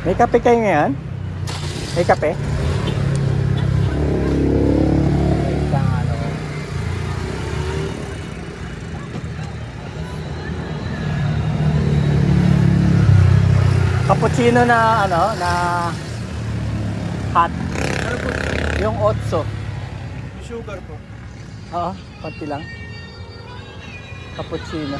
May kape kayo ngayon? May kape? Isang ano. Cappuccino na ano, na hot. Ano po? Yung otso. Sugar po. Oo, konti lang. Cappuccino.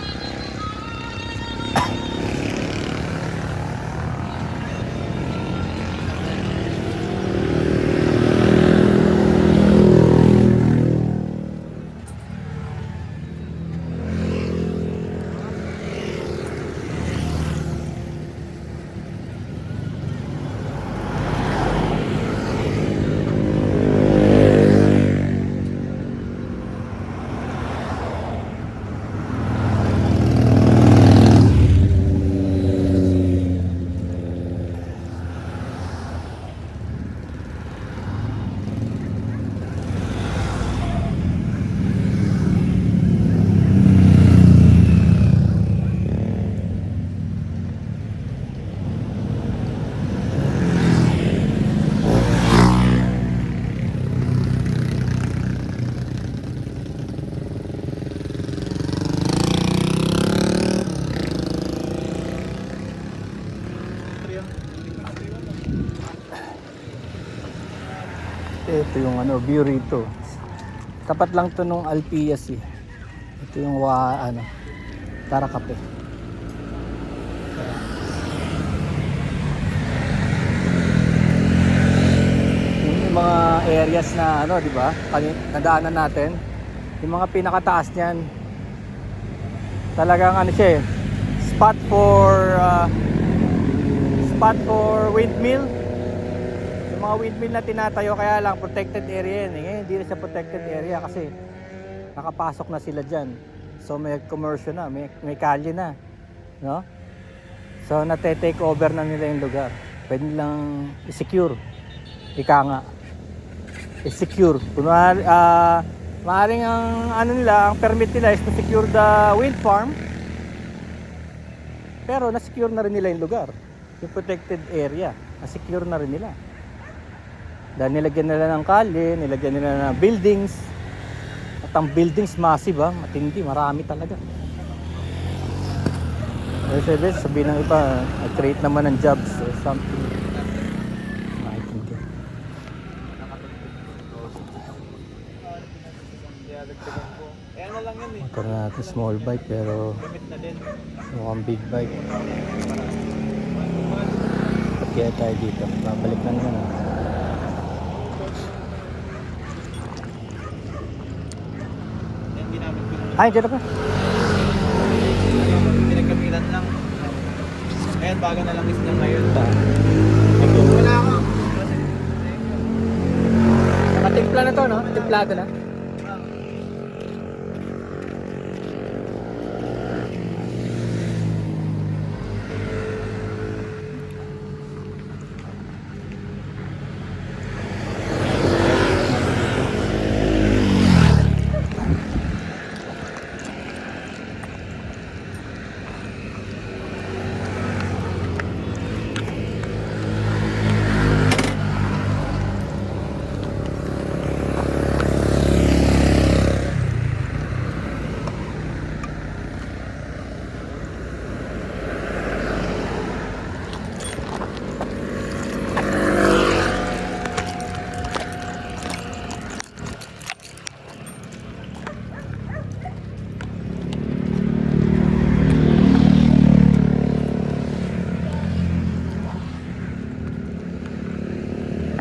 Ito yung ano, view rito. Tapat lang to nung Alpias eh. Ito yung ano, Tara-Cafe. Yung mga areas na ano, di ba? Nadaanan natin. Yung mga pinakataas niyan. Talagang ano siya eh. Spot for windmill. Yung mga windmill na tinatayo, kaya lang protected area yan eh. Ngayon hindi na siya protected area kasi nakapasok na sila dyan. So may commercial na, may kalye na, no? So nate-take over na nila yung lugar. Pwede nilang i-secure. Ika nga, i-secure. Kunwari, maaaring ang ano nila, ang permit nila is to secure the wind farm. Pero na-secure na rin nila yung lugar. Yung protected area, na-secure na rin nila. Dahil nilagyan nila ng kalye, nilagyan nila ng buildings. At ang buildings massive matindi, marami talaga. Sabihin ng iba, create naman ng jobs or something. Makikindi. Ano lang yan eh. Motor natin small bike pero Gamit na din. mukhang big bike. At kaya tayo dito, babalik na naman. Yan ginamit ko. Ay, dyan na pa. Pinagkamilan lang. Ayan, bago na lang is na ngayon. Wala ako. Nakatimpla na to, no? Timplado na.